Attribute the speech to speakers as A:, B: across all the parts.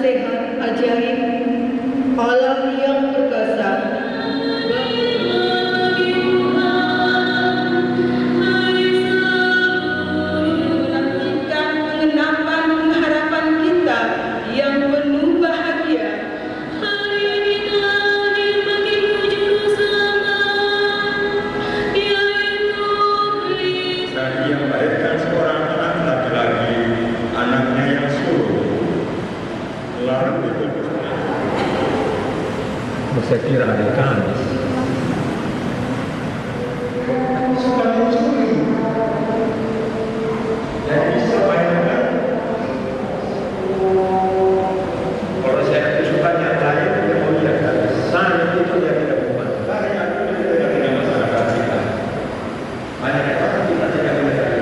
A: nasihat ajaib Allah yang perkasa. Menantikan pengenapan pengharapan kita yang penuh bahagia.
B: Hari ini lahir bagimu juru selamat, yaitu Kristus.
C: Dan ia melahirkan seorang anak laki-laki, anaknya yang sulung. Lalu itu
D: Saya kira hari Kamis.
C: sekali curi. Jadi sebanyak kalau saya kesukaannya lain, kemudian saya itu yang tidak membantu. Saya itu tidak dengan masyarakat kita. Banyak orang kita tidak mencari.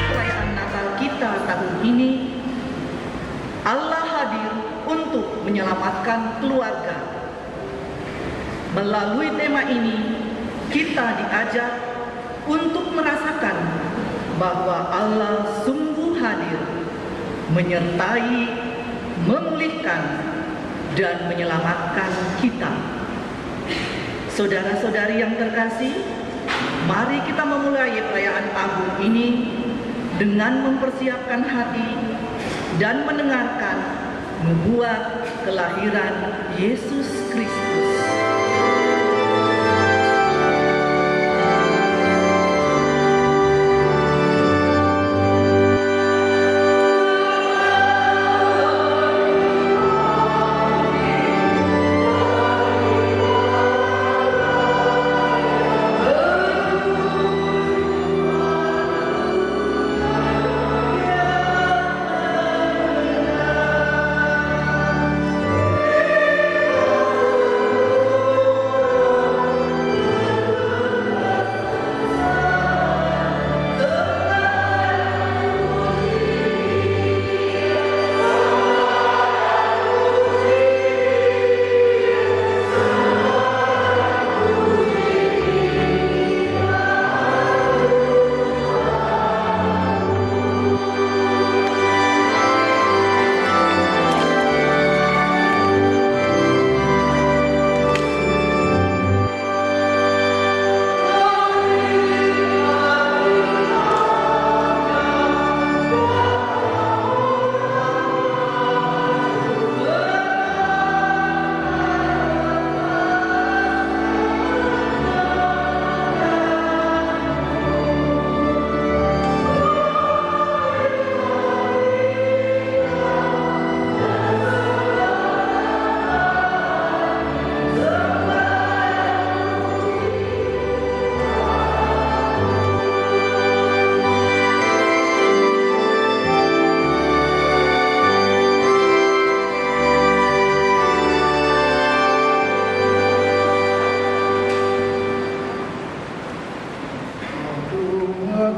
A: Perayaan Natal kita tahun ini, Allah hadir untuk menyelamatkan keluarga. Melalui tema ini, kita diajak untuk merasakan bahwa Allah sungguh hadir, menyertai, memulihkan, dan menyelamatkan kita. Saudara-saudari yang terkasih, mari kita memulai perayaan tahun ini dengan mempersiapkan hati dan mendengarkan nubuat kelahiran Yesus Kristus.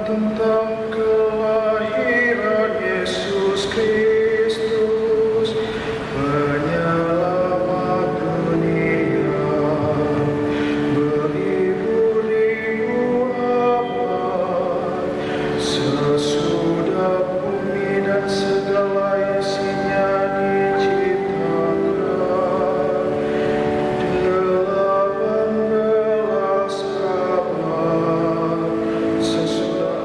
E: Tentang kelahiran Yesus Kristus, penyelamat dunia, beribu-ribu abad, sesudah bumi dan segala isinya diciptakan, 18 abad sesudah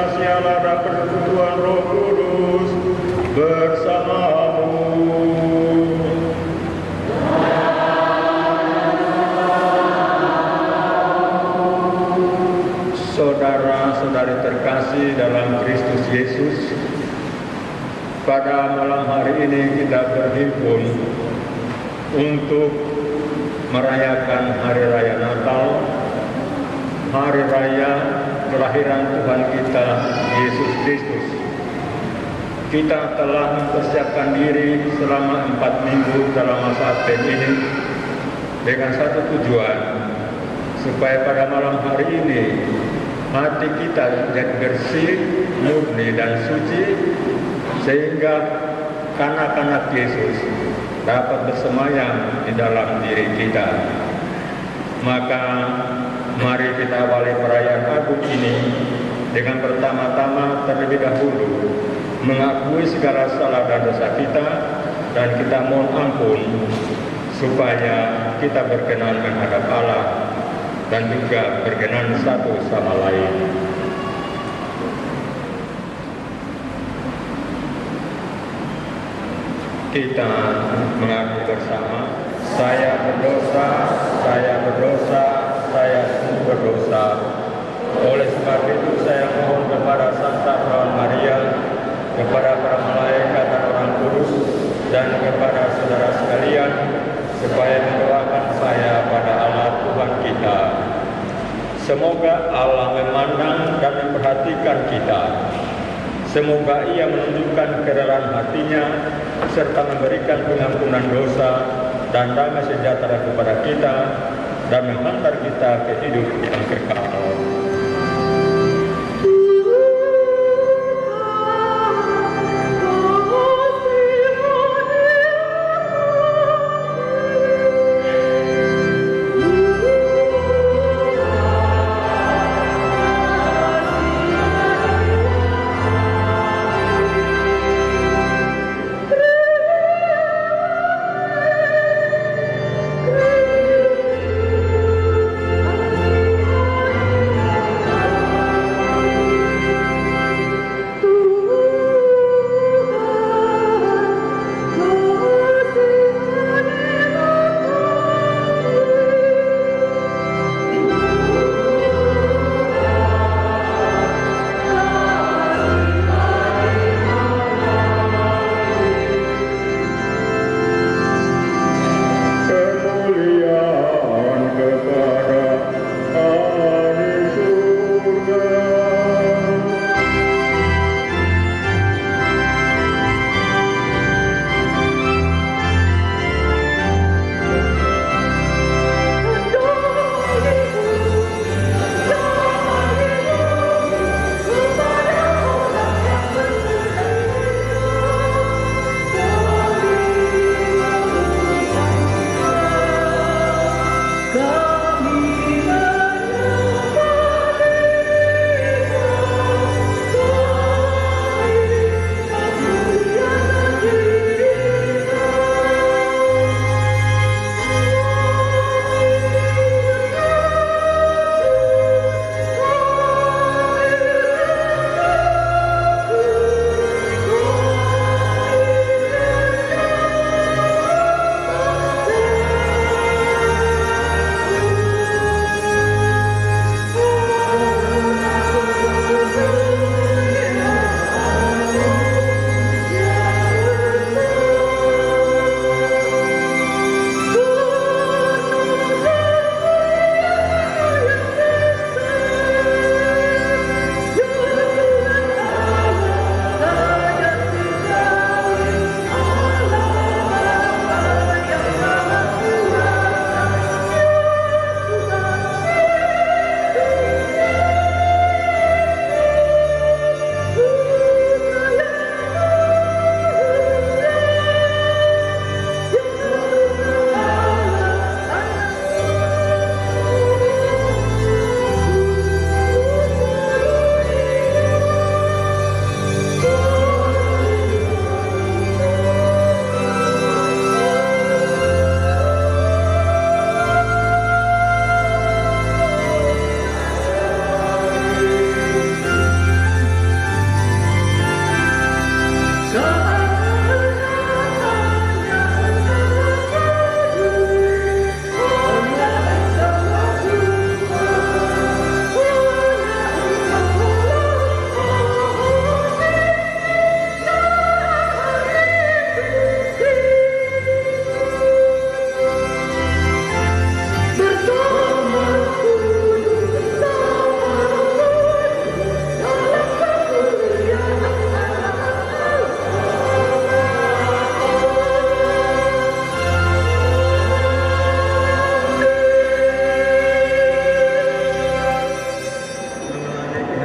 C: kasih Allah dan persekutuan Roh Kudus bersamamu. Saudara-saudari terkasih dalam Kristus Yesus, pada malam hari ini kita berhimpun untuk merayakan Hari Raya Natal, Hari Raya kelahiran Tuhan kita, Yesus Kristus. Kita telah mempersiapkan diri selama 4 minggu dalam masa Advent ini dengan satu tujuan, supaya pada malam hari ini hati kita menjadi bersih, murni dan suci, sehingga kanak-kanak Yesus dapat bersemayam di dalam diri kita. Maka mari kita awali perayaan agung ini dengan pertama-tama terlebih dahulu mengakui segala salah dan dosa kita, dan kita mohon ampun supaya kita berkenan menghadap Allah dan juga berkenan satu sama lain. Kita mengaku bersama, saya berdosa, saya sungguh berdosa. Oleh sebab itu saya mohon kepada Santa Perawan Maria, kepada para malaikat dan orang kudus, dan kepada saudara sekalian, supaya mendoakan saya pada Allah Tuhan kita. Semoga Allah memandang dan memperhatikan kita. Semoga Ia menunjukkan kerelaan hatinya, serta memberikan pengampunan dosa dan damai sejahtera kepada kita, dan menghantar kita ke hidup yang kekal.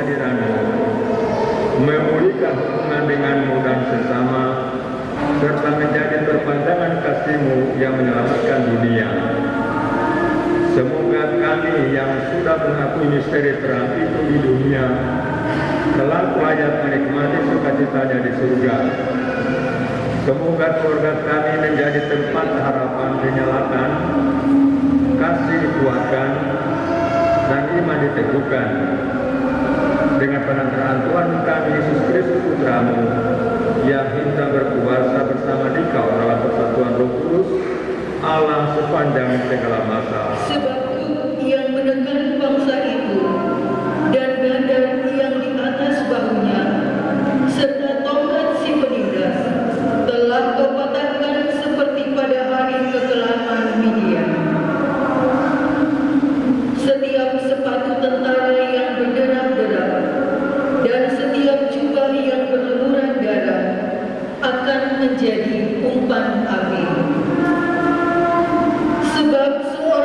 C: kehadiran-Mu, memulihkan hubungan denganmu dan sesama, serta menjadi perpanjangan kasih-Mu yang menyelamatkan dunia. Semoga kami yang sudah mengakui misteri terang itu di dunia, kelak layak menikmati sukacitanya di surga. Semoga keluarga kami menjadi tempat harapan dinyalakan, kasih dikuatkan, dan iman diteguhkan. Dengan penantaraan Tuhan kami Yesus Kristus Putra-Mu, yang hidup berkuasa bersama Dikau dalam persatuan Roh Kudus, Allah sepanjang segala masa.
B: Sebab yang menekan bangsa itu dan badan yang di atas bahunya serta tongkat si penindas telah Kau patahkan seperti pada hari kekelaman Midian. Setiap sepatu tentara yang berderap-derap dan setiap jubah yang berlumuran darah akan menjadi umpan api. Sebab semua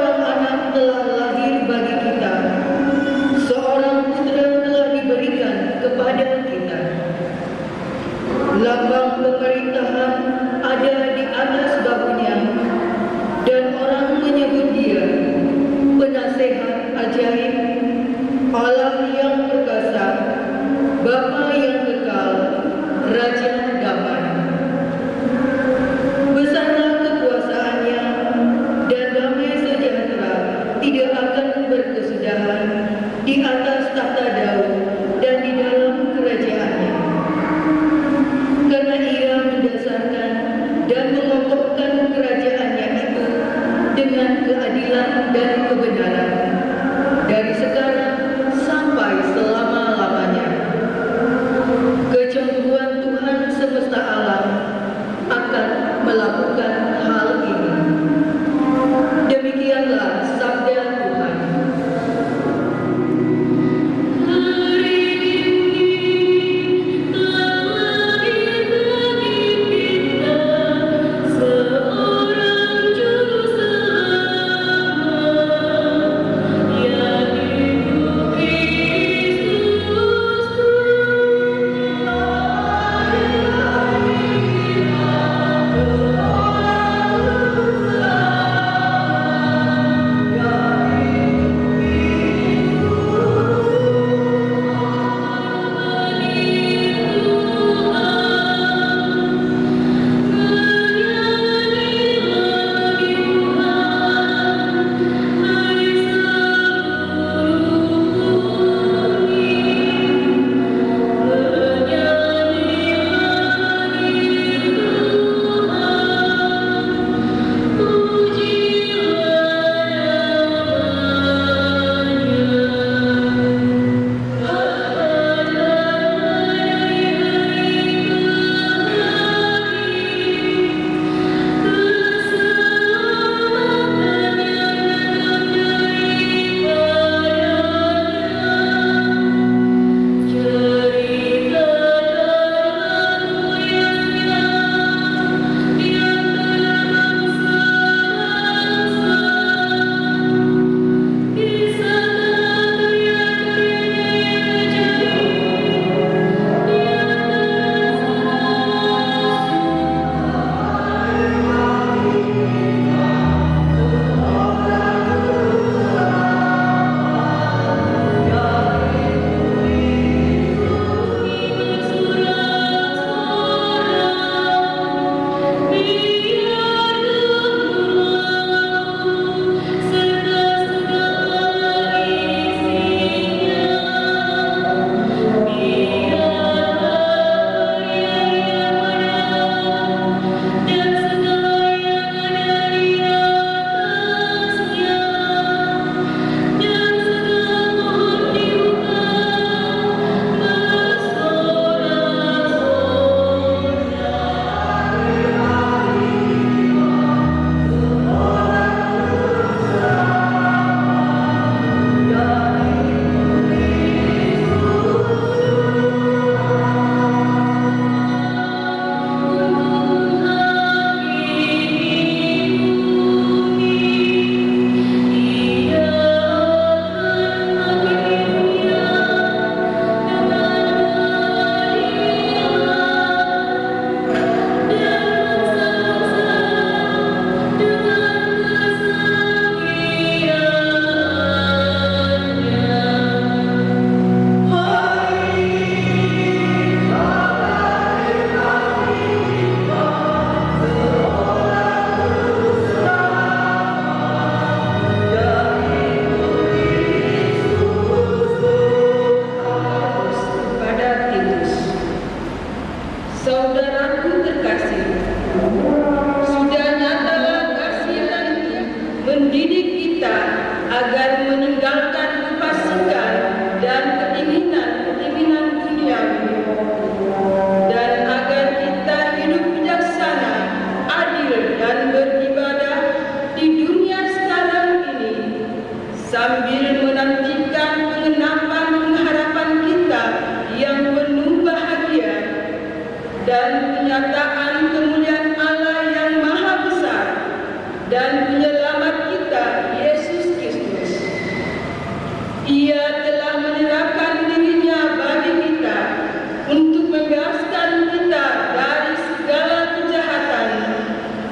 B: saudaraku terkasih, sudah nyatalah kasih Ilahi mendidik kita agar meninggalkan kefasikan dan keinginan-keinginan duniawi, dan agar kita hidup bijaksana, adil, dan beribadah di dunia sekarang ini, sambil menantikan pengenapan pengharapan kita yang penuh bahagia dan penyataan kemuliaan Allah yang Maha Besar dan Penyelamat kita, Yesus Kristus. Ia telah menyerahkan dirinya bagi kita untuk membebaskan kita dari segala kejahatan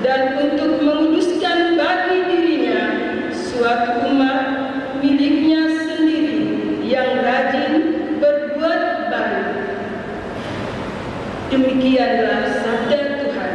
B: dan untuk menguduskan bagi dirinya suatu umat miliknya sendiri yang rajin berbuat baik. Demikianlah sabda Tuhan.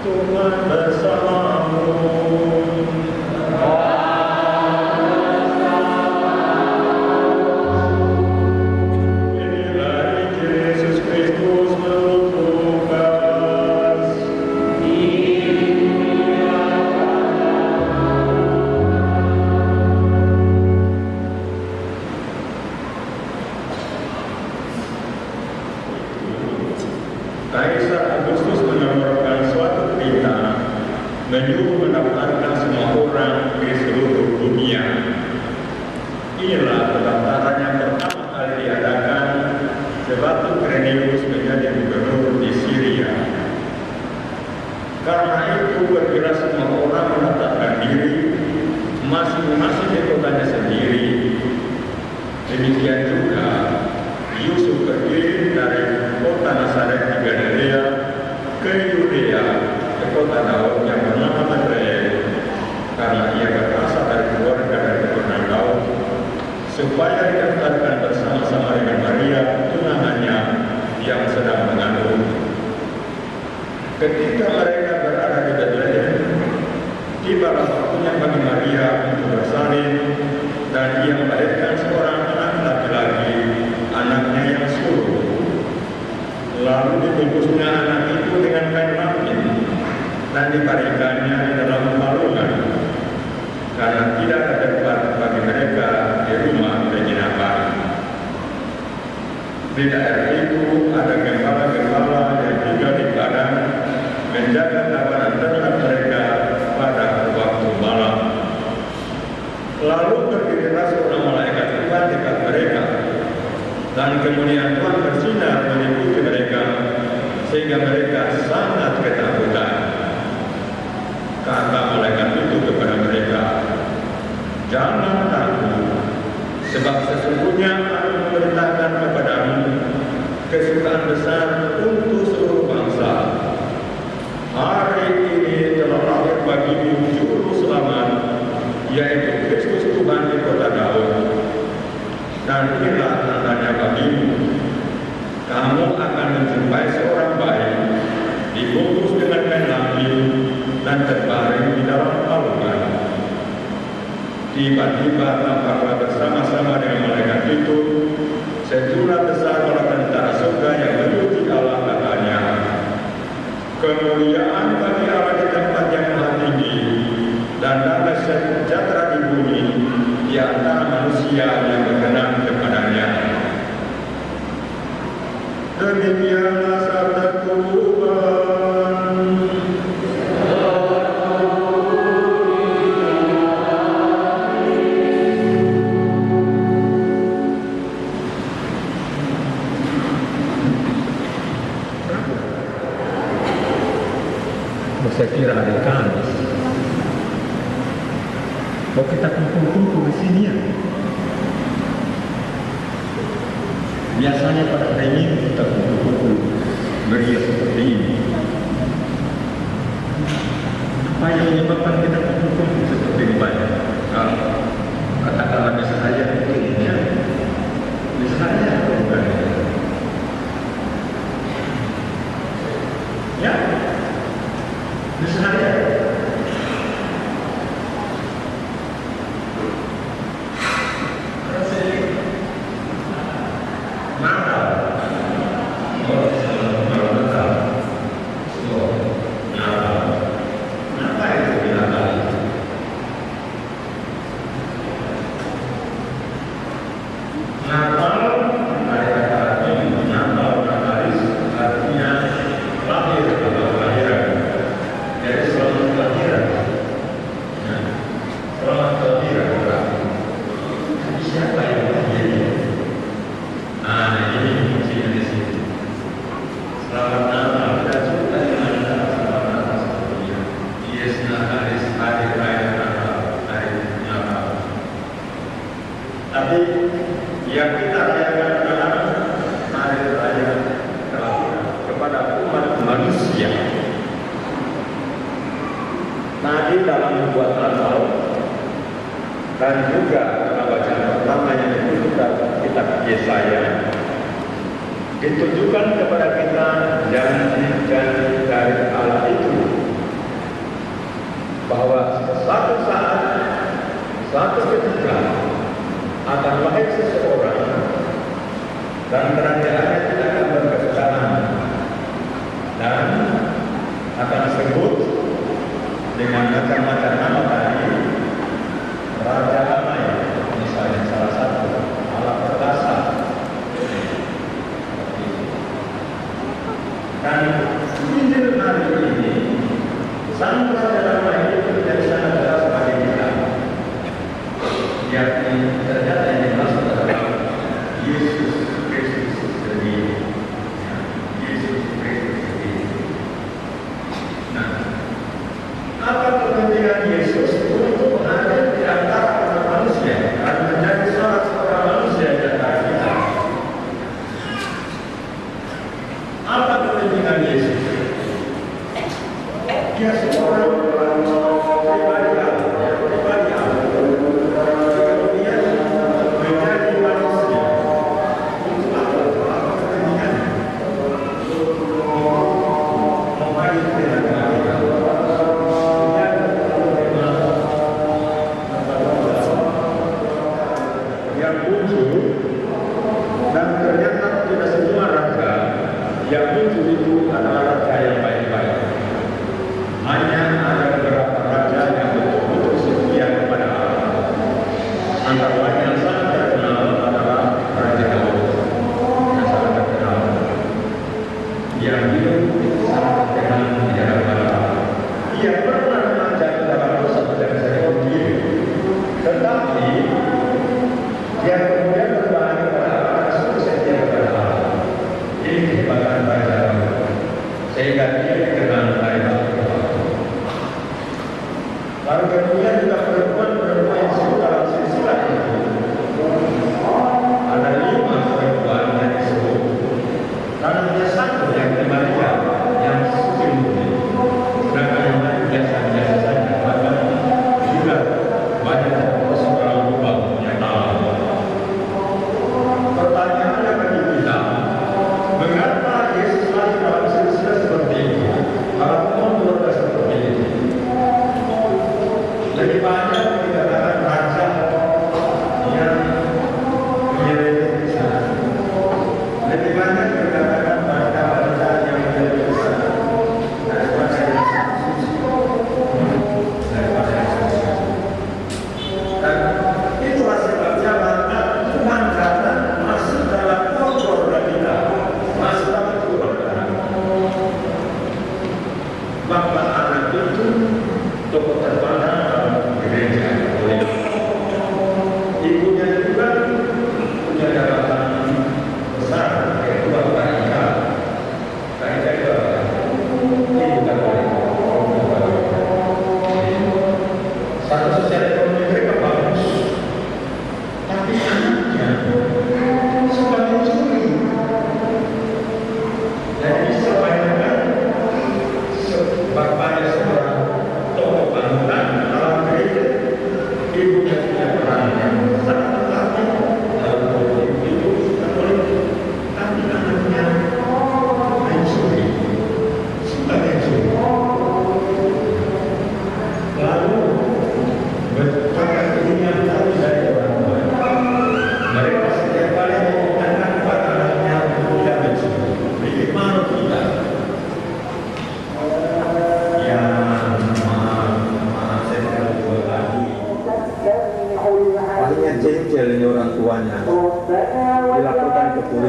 C: Tuhan bersamamu. Inilah Injil Yesus Kristus menurut Lukas. Kaisar Agustus mengeluarkan suatu perintah menyuruh mendaftarkan semua orang di seluruh dunia. Inilah pendaftaran yang pertama kali diadakan sebab Quirinius menjadi gubernur di Syria. Karena itu pergilah semua orang mendaftarkan diri masing-masing di kotanya sendiri. Demikian juga Yusuf pergi dari kota Nazaret di Galilea ke Yudea, ke kota Daud yang bernama Betlehem, karena ia berasal dari keluarga dari keturunan Daud, supaya didaftarkan bersama-sama dengan Maria, tunangannya yang sedang mengandung. Ketika mereka berada di Betlehem, tibalah waktunya bagi Maria untuk bersalin, dan ia melahirkan seorang anak laki-laki, anaknya yang sulung. Lalu dibungkusnya anak itu dengan kain lapin dan dibaringkannya di dalam palungan, karena tidak ada tempat bagi mereka di rumah penginapan. Di daerah itu ada gembala-gembala yang tinggal di padang menjaga kawanan ternak mereka pada waktu malam. Lalu berdirilah seorang malaikat Tuhan dekat mereka, dan kemuliaan Tuhan bersinar meliputi mereka, sehingga mereka sangat ketakutan. Kata malaikat itu kepada mereka, "Jangan takut, sebab sesungguhnya aku memerintahkan kepadamu kesukaan besar untuk seluruh bangsa. Hari ini telah lahir bagimu juru selamat, yaitu Kristus Tuhan di kota Daud. Dan inilah tandanya bagimu, kamu akan menjumpai seorang bayi dibungkus dengan kain lapin dan terbaring di dalam palungan." Tiba-tiba tampaklah bersama-sama dengan malaikat itu sejumlah besar para tentara surga yang memuji Allah kata, kemuliaan bagi Allah di tempat yang maha tinggi, dan damai sejahtera di bumi di antara manusia yang berkenan kepadanya. Demikianlah sabda Tuhan.
D: Saya kira hari Kamis. Kalau kita kumpul-kumpul di sini ya. Biasanya pada hari Minggu kita kumpul-kumpul meriah seperti ini. Apa yang menyebabkan kita kumpul-kumpul seperti ini banyak? Katakanlah bisa saja ini ya. Bisa saja bukan? Ya. Bisa saja.
C: Tapi yang kita rayakan adalah hari raya kelahiran kepada umat manusia. Tadi dalam membuat Natal dan juga dalam bacaan pertama yang ditulis dalam kitab Yesaya ditujukan kepada kita janji-janji dari Allah itu bahwa suatu saat, suatu ketika akan lahir seseorang dan kerajaannya tidak akan berkesudahan dan akan disebut dengan macam-macam nama tadi, Raja Damai misalnya salah satu, Allah Perkasa. Dan Injil hari ini Sang Raja Damai itu menjadi sangat jelas bagi kita, yakni ternyata yang dimaksud adalah Yesus Kristus sendiri. Yesus Kristus sendiri. Nah, apa kepentingan Yesus untuk hadir di antara umat manusia dan menjadi salah seorang manusia di antara kita? Apa kepentingan Yesus? Dia seorang pribadi Allah, pribadi Allah. Kemudian menjadi manusia. Untuk apa kepentingannya? Menghadir di antara kita. Yang muncul dan ternyata tidak semua raja yang muncul itu adalah raja yang baik-baik. Hanya ada beberapa raja yang betul-betul setia kepada Allah. Antara lain yang sangat terkenal adalah Raja Daud, yang sangat terkenal. Yang hidup sangat terkenal di hadapan Allah. Ia pernah mengajak dalam dosa dan saya diri, tetapi dia kemudian berbalik kepada Allah dan sukses setia kepada Allah. Ini kehebatan Raja Daud. Sehingga dia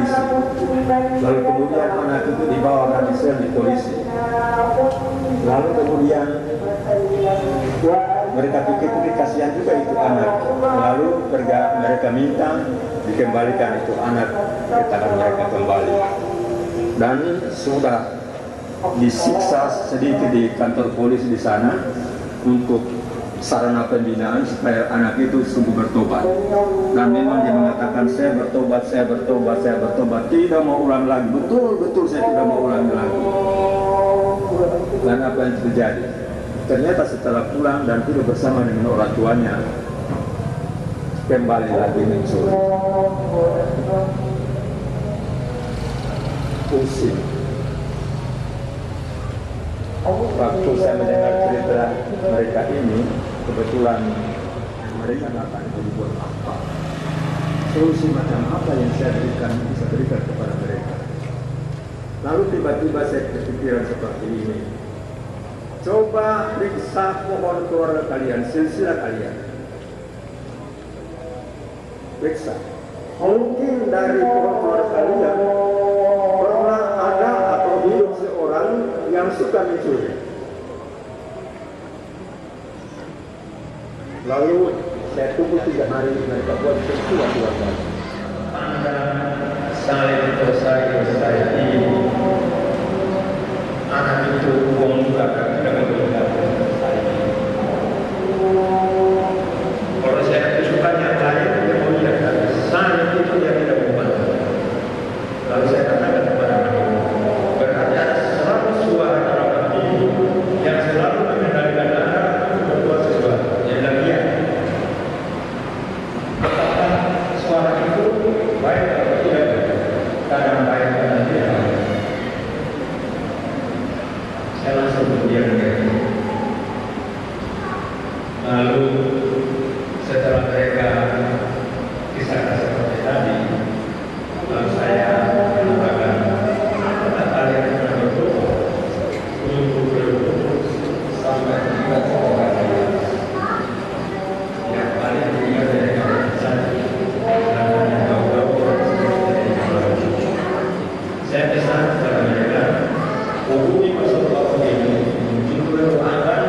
D: polisi. Lalu kemudian anak itu dibawa ke sel di polisi. Lalu kemudian mereka pikir kasihan juga itu anak. Lalu mereka minta dikembalikan itu anak ke tangan mereka kembali. Dan sudah disiksa sedikit di kantor polisi di sana untuk sarana pembinaan supaya anak itu sungguh bertobat. Dan memang dia mengatakan saya bertobat, tidak mau ulang lagi. Betul saya tidak mau ulang lagi. Dan apa yang terjadi? Ternyata setelah pulang dan hidup bersama dengan orang tuanya, kembali lagi mencuri. Pusing. Waktu saya mendengar cerita mereka ini, kebetulan mereka datang buat apa? Solusi macam apa yang saya bisa berikan kepada mereka? Lalu tiba-tiba saya berpikiran seperti ini. Coba periksa pohon keluarga kalian, silsilah kalian. Periksa. Mungkin dari pohon keluarga kalian pernah ada atau hidup seorang yang suka mencuri. Lalu saya tunggu 3 hari mereka buat sesuatu lagi. Anda saling saya ini anak itu uang juga tidak memberikan saya. Kalau saya tunjukkan yang lain, kemudian saya itu dia tidak membantu. Lalu saya katakan kepada mereka, berarti ada 100 suara dalam hati yang selalu mengendalikan Anda untuk berbuat sesuatu. Yang lagian, apakah suara itu baik atau tidak? Kadang baik, kadang tidak. Saya langsung berdiam diri. Lalu setelah mereka kisahkan seperti tadi, lalu saya mengatakan, apakah kalian pernah berdoa untuk berdoa sampai tiba kalian yang paling ringan dari kalian saja dan yang tahu-tahu saya pesan kepada mereka, hubungi masuk waktu ini untuk mendoakan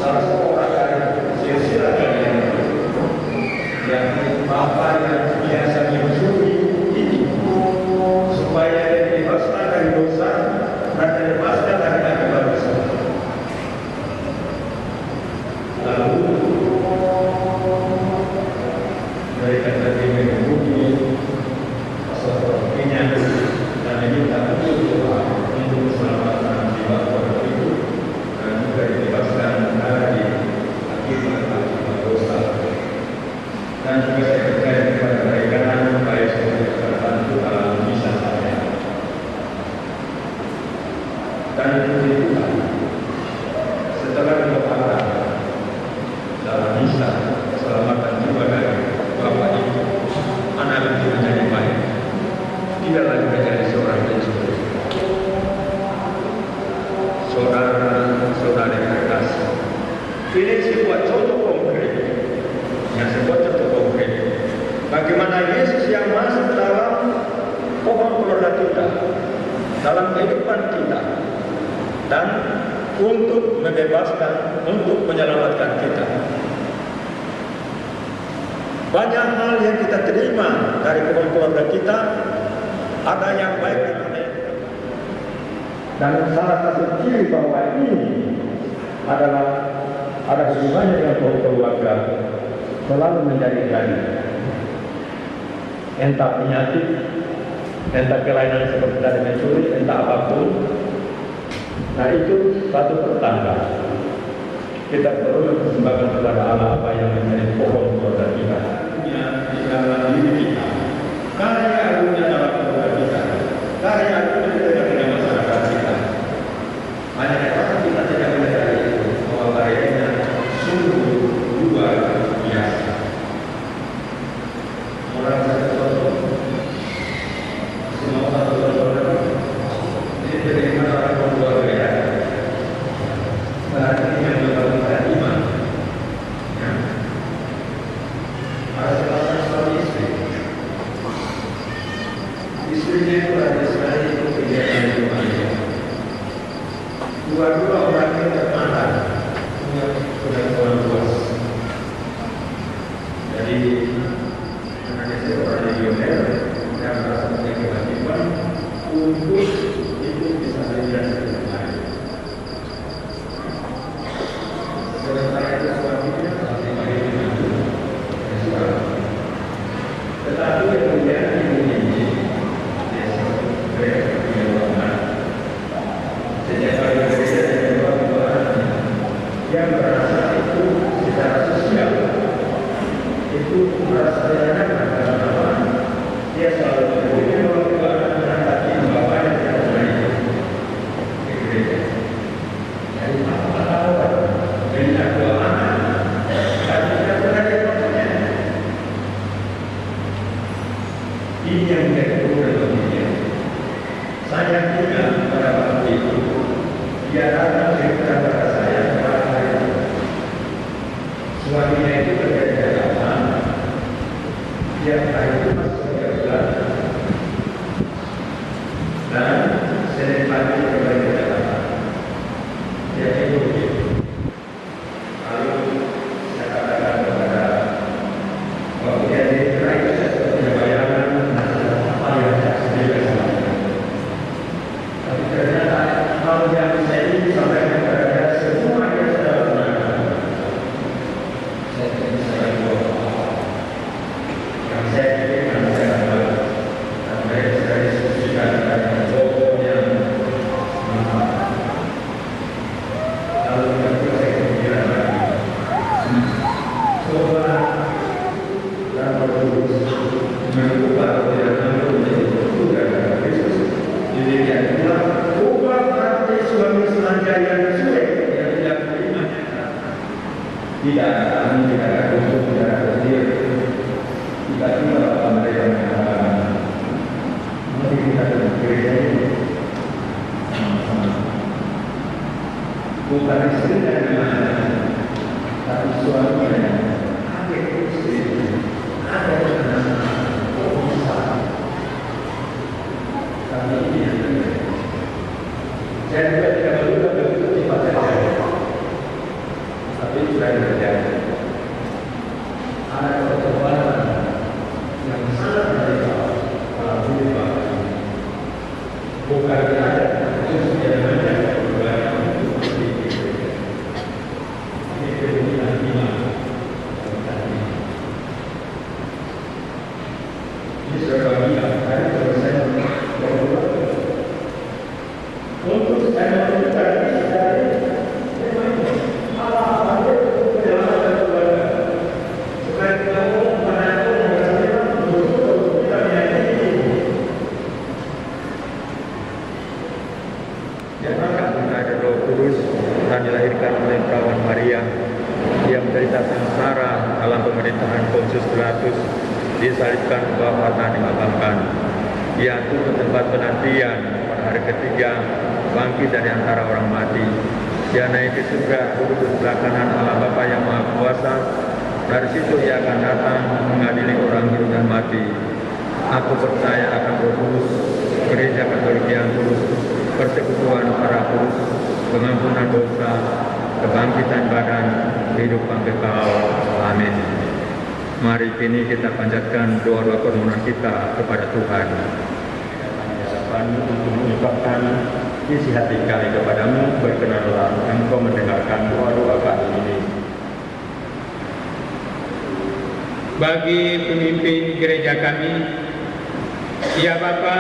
D: salah seorang dari silsilah kalian yang bapak yang biasa mencuri ini supaya dibebaskan dari dosa dan dibebaskan dari akibat dosa. Lalu mereka tadi menghubungi seorangnya dan meminta doa untuk keselamatan jiwa keluarga itu dan juga dibebaskan dari akibat dosa. Dan juga saya percaya kepada mereka supaya saya terbantu dalam misa saya. Dan itu setelah doakan dalam misa keselamatan jiwa dari bapak itu, anak itu menjadi baik, tidak lagi menjadi seorang pencuri. Saudara-saudari terkasih, ini sebuah contoh konkret. Bagaimana Yesus yang masuk dalam pohon keluarga kita, dalam kehidupan kita, dan untuk membebaskan, untuk menyelamatkan kita. Banyak hal yang kita terima dari pohon keluarga kita, ada yang baik dan ada yang tidak. Dan salah satu ciri bahwa ini adalah ada hubungannya dengan pohon keluarga, selalu menjadi jadi. Entah penyakit, entah kelainan seperti tadi mencuri, entah apapun. Nah itu satu pertanda kita perlu mempersembahkan kepada Allah apa yang menjadi pokok keluarga kita. Di dalam diri kita, karya anunya dalam keluarga kita, karya anunya dengan masyarakat kita. Hanya karena kita tidak menyadari itu bahwa karyanya sungguh luar biasa. Orang satu semua satu ini bagaimana orang keluarga ya? Berarti yang membangun iman, ya. Harus orang suami istri.
C: istrinya itu ada sekali kegiatan rumahnya. Dua-dua orangnya terkenal punya pengetahuan luas. Jadi karena saya orang milioner dan merasa punya kewajiban untuk itu bisa berjalan dengan baik. Sementara itu suaminya masih menjadi tetapi kemudian ibunya ini sejak kali berbeda dengan dua-duanya yang merasa itu secara sosial itu merasa dianggap karena dia selalu berpikir bahwa dua anak bapaknya tidak baik ke gereja. Jadi apa-apa dengan dua anak tapi tidak pernah dia bapaknya. Ini yang menjadi problem bagi saya juga pada waktu itu dia datang cerita kepada saya pada hari itu. Suaminya itu kerja di Jakarta, dia hari itu masuk ke Jakarta dan Senin pagi kembali ke Jakarta. Dia tidur gitu. Lalu saya katakan kepada waktu dia cerita itu saya sudah punya bayangan apa yang saya sendiri lakukan. Tapi ternyata hal yang saya ini disampaikan kepada dia semua yang saya lakukan. Saya tidak bisa lagi buat apa-apa. Yang saya pikirkan saya adalah dan mereka sudah diskusikan dengan pokok yang semangat. Lalu yang kedua saya kepikiran lagi. Coba dan berlurus mengubah perilaku menjadi berguna kepada Kristus. Jadi yang kedua, ubah praktik suami selanjang yang sulit yang tidak beriman. Tidak ada untuk tidak berdiri. Tiba-tiba apa mereka mengatakan, mari kita ke gereja ini sama-sama. Bukan istrinya yang mana, tapi suaminya. Adik istri, ada anak. Kami ini yang terjadi. Saya juga tidak melupa begitu cepat terjadi. Tapi sudah terjadi. Ada percobaan yang sangat besar dalam hidup bangsa. Bukan ada khusus yang ada perubahan untuk berpikir. Ini kemungkinan iman. Ini sudah bilang, hari kalau saya berbuat untuk saya melakukan ini dari Allah untuk kedalam keluarga supaya kita mengenal untuk kita menjadi jangankan ada Roh Kudus dan dilahirkan oleh perawan Maria yang menderita sengsara dalam pemerintahan Pontius Pilatus, disalibkan, wafat dan dimakamkan. Ia turun ke tempat penantian pada hari ketiga, bangkit dari antara orang mati. Dia naik ke surga, duduk di sebelah kanan Allah Bapa yang Maha Kuasa. Dari situ ia akan datang mengadili orang hidup dan mati. Aku percaya akan Roh Kudus, Gereja Katolik yang kudus, persekutuan para kudus, pengampunan dosa, kebangkitan badan, kehidupan kekal. Amin. Mari kini kita panjatkan doa-doa permohonan kita kepada Tuhan. Untuk mengungkapkan isi hati kami kepadamu, berkenanlah Engkau mendengarkan doa-doa kami ini.
F: Bagi pemimpin gereja kami, ya Bapa,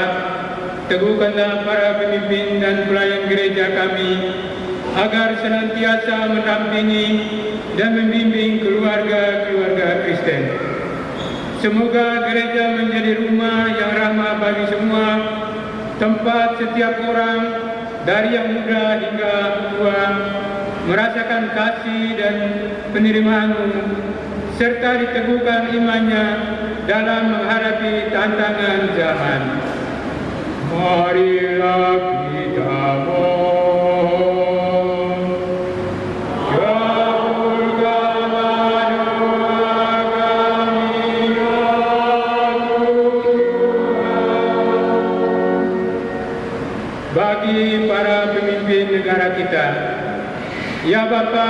F: teguhkanlah para pemimpin dan pelayan gereja kami agar senantiasa mendampingi dan membimbing keluarga-keluarga Kristen. Semoga gereja menjadi rumah yang ramah bagi semua, tempat setiap orang dari yang muda hingga tua merasakan kasih dan penerimaan-Mu, serta diteguhkan imannya dalam menghadapi tantangan zaman. Marilah kita bagi para pemimpin negara kita. Ya Bapa,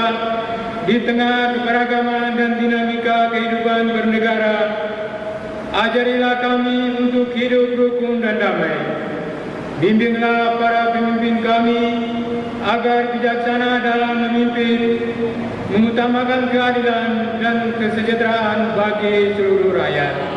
F: di tengah keberagaman dan dinamika kehidupan bernegara, ajarilah kami untuk hidup rukun dan damai. Bimbinglah para pemimpin kami agar bijaksana dalam memimpin, mengutamakan keadilan dan kesejahteraan bagi seluruh rakyat.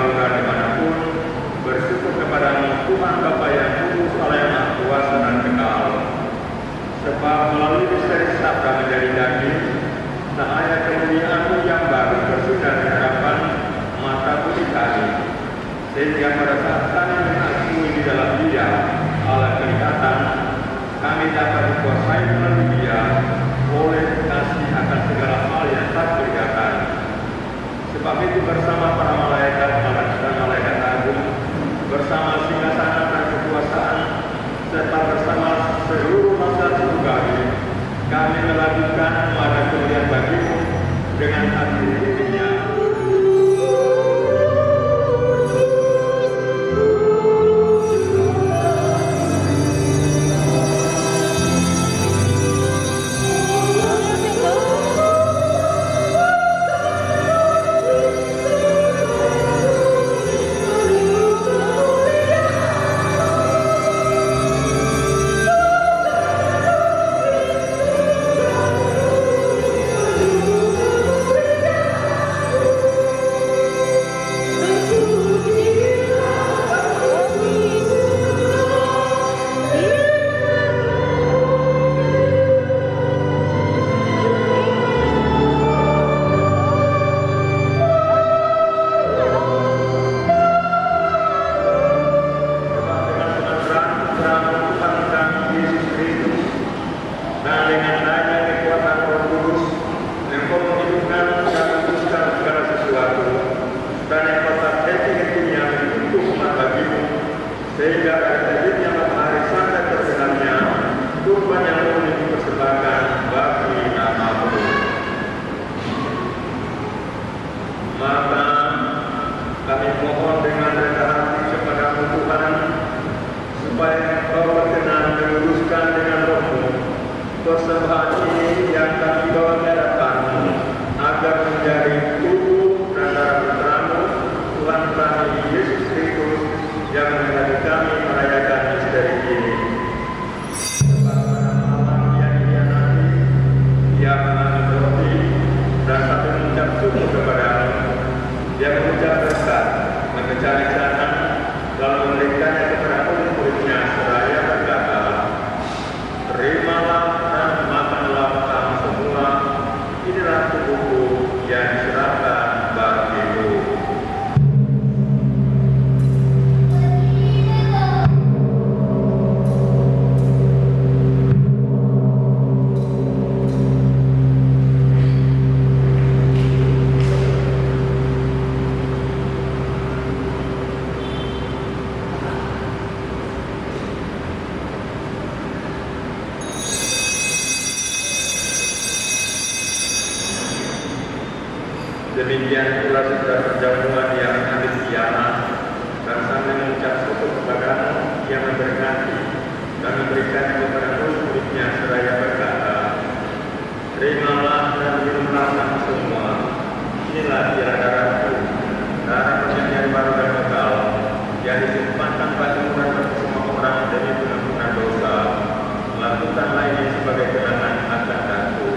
C: bangga dimanapun, bersyukur kepada Tuhan Bapa yang kudus, Allah yang Maha Kuasa dan kekal. Sebab melalui misteri sabda menjadi daging, cahaya kemuliaan-Mu yang baru bersinar di hadapan mata budi kami, sehingga pada saat kami mengakui di dalam Dia Allah kelihatan, kami dapat dikuasai melalui Dia oleh kasih akan segala hal yang tak kelihatan. Sebab itu bersama para malaikat dan malaikat agung, bersama singgasana dan kekuasaan, serta bersama seluruh makhluk surgawi, kami melakukan pada kemuliaan bagi-Mu dengan hati dirinya. Sehingga pada terbitnya matahari sampai terbenamnya, kurban yang murni dipersembahkan bagi nama-Mu. Maka kami mohon dengan rendah hati kepada-Mu Tuhan, supaya Engkau berkenan meluruskan dengan Roh-Mu persembahan ini yang kami bawa ke hadapan-Mu, agar menjadi tubuh dan darah putra-Mu, Tuhan kami Yesus Kristus, yang menghendaki kami merayakan misteri ini. Sebab pada malam yang dia nanti, Dia mengambil roti dan sambil mengucap syukur kepada-Mu, Dia mengucap berkat, memecah lisanan, lalu memberikannya kepada murid-muridnya seraya berkata, "Terimalah dan makanlah kamu semua, inilah tubuhku yang diserahkan bagimu." Demikian pula setelah perjamuan yang habis kiamat, dan sambil mengucap syukur kepada-Mu yang memberkati dan memberikannya kepada murid-muridnya seraya berkata, "Terimalah dan minumlah kamu semua, inilah dia darah-Ku, darah perjanjian baru dan kekal, yang disimpahkan bagimu dan bagi semua orang demi pengampunan dosa. Lakukanlah ini sebagai kenangan akan Aku."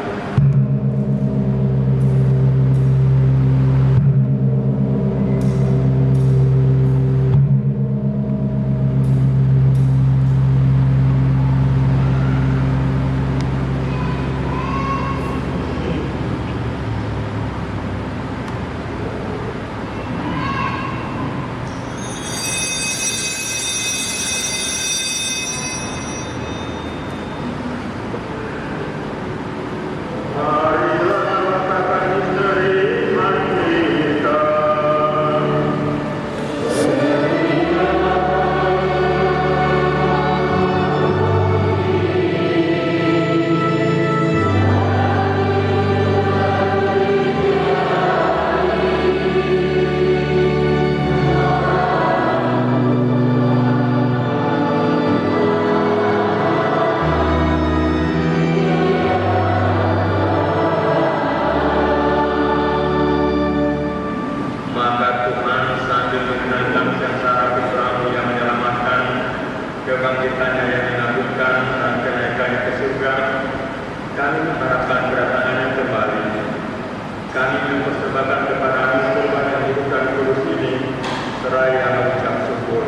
C: seraya mengucap syukur.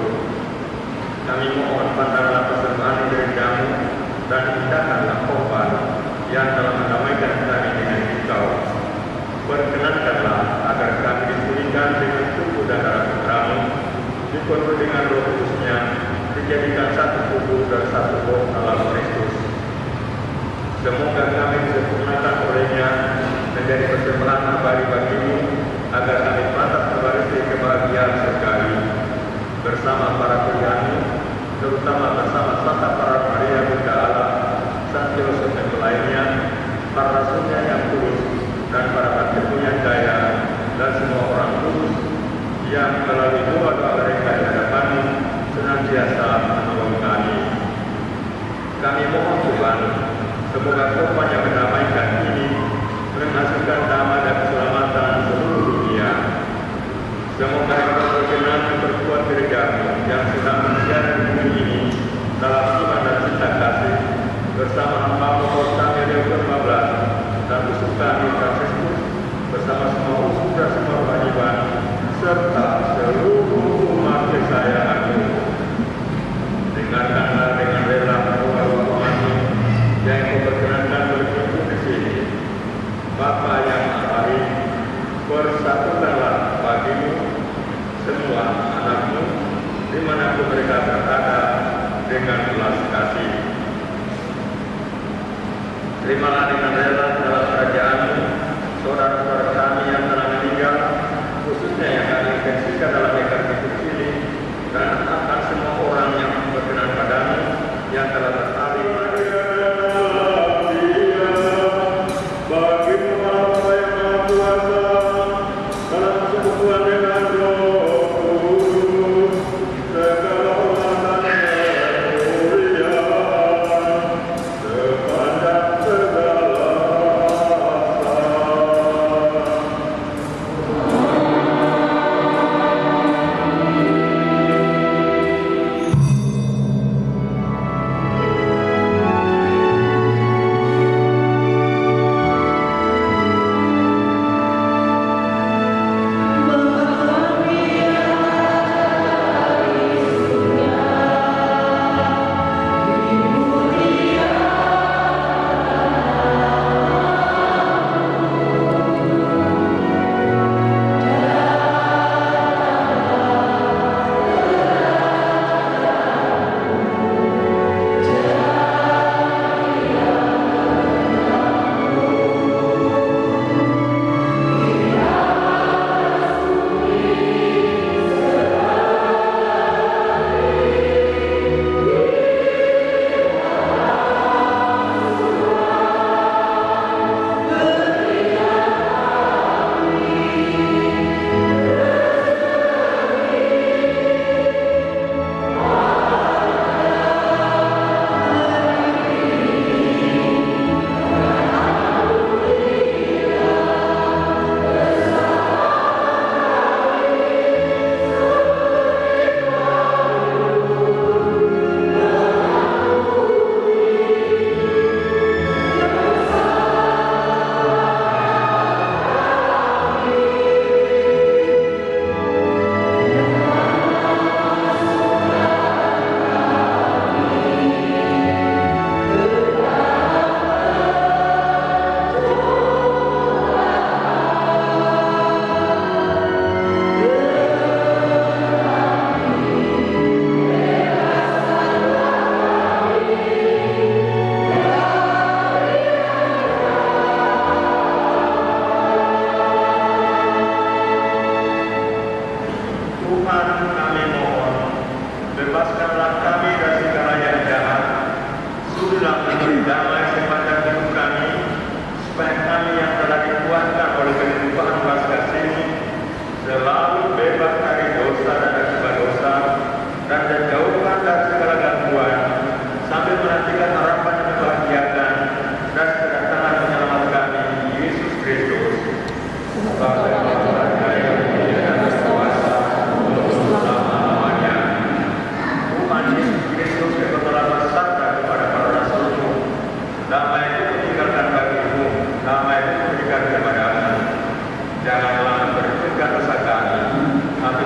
C: Kami mohon pandangan persembahan gerejamu dan indahkanlah korban yang telah mendamaikan kami dengan Engkau. Berkenankanlah agar kami dipulihkan dengan tubuh dan darah Putramu, dipenuhi dengan Roh Kudus-Nya, dijadikan satu tubuh dan satu roh dalam Kristus. Semoga kami disempurnakan olehnya menjadi persembahan abadi bagimu, agar kami patah mewarisi kebahagiaan surgawi bersama para pilihanmu, terutama bersama Santa para Maria Bunda Allah, Santo Yosef dan lainnya, para rasulnya yang kudus, dan para baptismu yang jaya, dan semua orang kudus yang melalui doa-doa mereka di hadapanmu senantiasa menolong kami. Kami mohon Tuhan, semoga korban yang mendamaikan ini menghasilkan damai dan keselamatan seluruh dunia. Semoga Engkau berkenan memperkuat gerejamu yang sedang mensiarkan bumi ini dalam iman dan cinta kasih bersama hamba-Mu Kota Leo ke-15 dan usuk kami Franciscus bersama semua usuk dan semua rohaniwan serta seluruh umat kesayangan-Mu. Dengarkanlah dengan rela doa-doa-Mu yang Engkau berkenankan berkumpul di sini. Bapa yang Maha, bersatukanlah bagimu semua anak-Mu dimanapun mereka berada dengan belas kasih. Terimalah dengan rela dalam kerajaan-Mu saudara-saudara kami yang telah meninggal, khususnya yang kami intensikan dalam ekor hidup ini, dan akan semua orang yang berkenan padamu yang telah tertarik Janganlah bertingkah rasa kami, tapi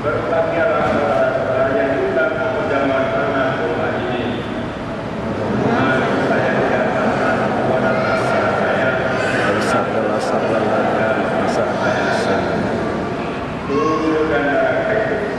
C: berbahagialah saudara-saudara yang diundang ke zaman tanah rumah ini. Mari saya nyatakan kepada saudara saya, tubuh dan darah Kristus.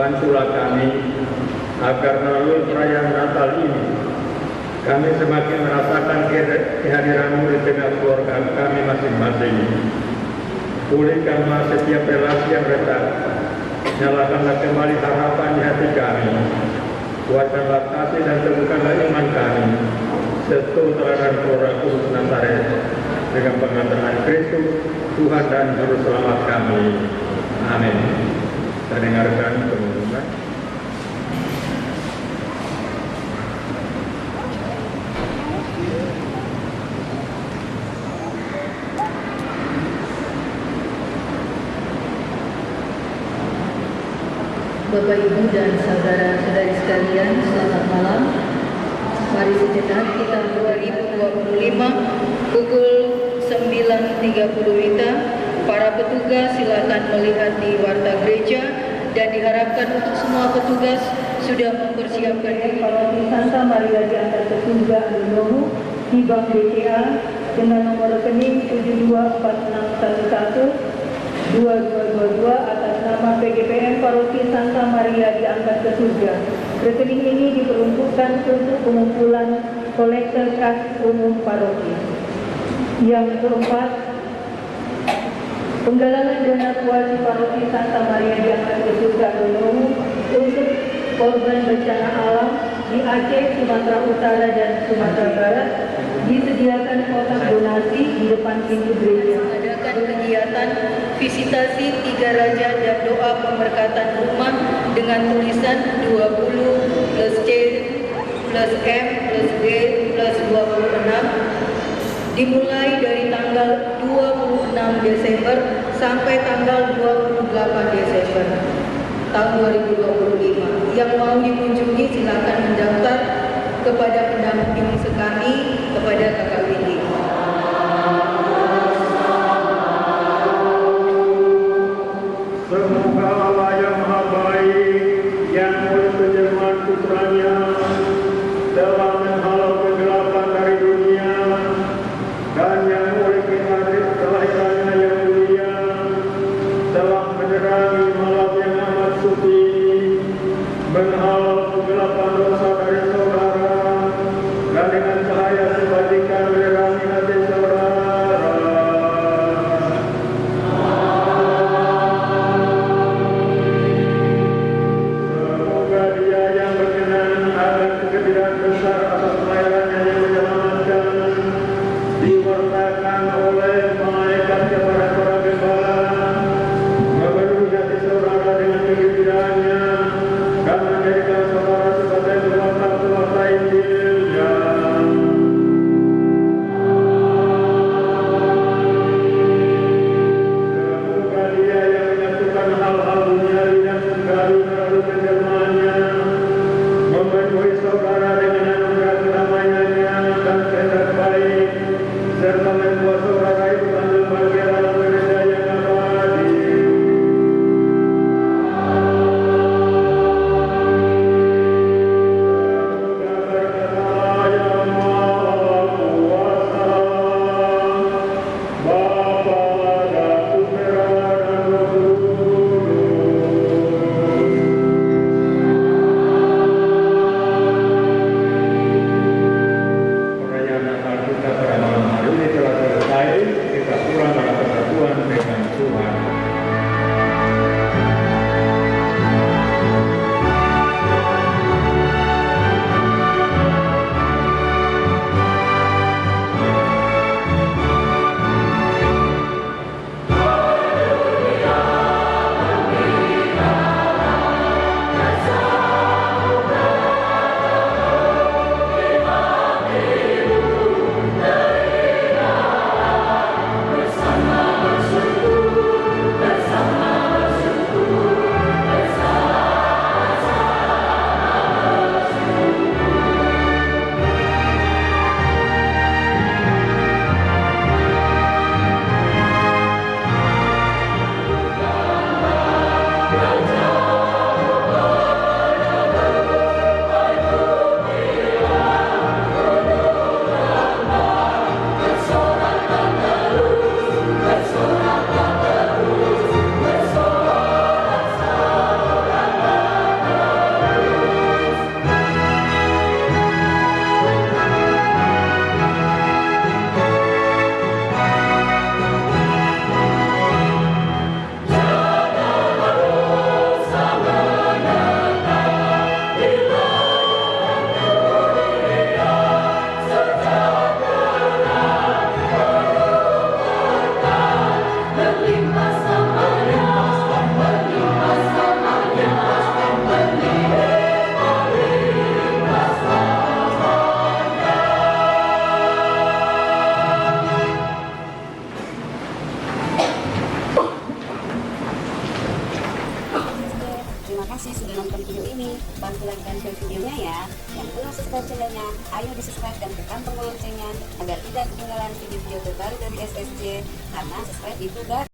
C: bantulah kami agar melalui perayaan Natal ini kami semakin merasakan kehadiran-Mu di tengah keluarga kami masing-masing. Pulihkanlah setiap relasi yang retak, nyalakanlah kembali harapan di hati kami, kuatkanlah kasih dan teguhkanlah iman kami, sesuai teladan Roh Kudus Nazaret, dengan pengatakan Kristus, Tuhan dan Juru Selamat kami. Amin. Kita dengarkan pengumuman.
B: Bapak, Ibu, dan saudara-saudari sekalian, selamat malam. Mari sejenak kita 2025 pukul 9.30 WITA. Para petugas silakan melihat di warta gereja dan diharapkan untuk semua petugas sudah mempersiapkan diri. Paroki Santa Maria diantar ke surga Andonohu di Bank BCA dengan nomor rekening 724611 2222 atas nama PGPM Paroki Santa Maria diangkat ke surga. Rekening ini diperuntukkan untuk pengumpulan kolektor kas umum paroki. Yang keempat, penggalangan dana kuasi Paroki Santa Maria diangkat ke surga Andonohu untuk korban bencana alam di Aceh, Sumatera Utara, dan Sumatera Barat disediakan kotak donasi di depan pintu gereja. Adakan kegiatan visitasi 3 raja dan doa pemberkatan rumah dengan tulisan 20 plus C plus M plus B plus 26 dimulai dari tanggal 26 Desember sampai tanggal 28 Desember tahun 2025. Yang mau dikunjungi silakan mendaftar kepada pendamping sekami, kepada Kakak Windy.
C: Semoga Allah yang Maha Baik, yang oleh penyerman putranya telah menghalau kegelapan dari dunia, dan yang oleh kelahirannya yang mulia telah menerangi malam yang amat suci, menghalau kegelapan dosa dari saudara, dan dengan cahaya kebajikan menerangi hati saudara. Semoga Dia yang berkenan akan kegembiraan besar atas pelayanannya yang menyelamatkan diwartakan oleh malaikat kepada para gembala, memenuhi hati saudara dengan kegembiraannya dan menjadikan saudara sebagai pewarta-pewarta Injilnya. Semoga Dia yang menyatukan hal-hal duniawi dan surgawi melalui penjelmaannya, memenuhi saudara dengan anugerah kedamaiannya dan kehendak baik, serta membuat saudara itu ambil bagian dalam gereja yang abadi. Semoga berkat Allah yang Maha Kuasa, Bapa dan Putra dan Roh Kudus. Perayaan Natal kita pada malam hari ini telah
G: kasih sudah nonton video ini. Bantu like dan share videonya ya. Yang belum subscribe channelnya, ayo di subscribe dan tekan tombol loncengnya agar tidak ketinggalan video-video terbaru dari SSJ. Karena subscribe itu gratis.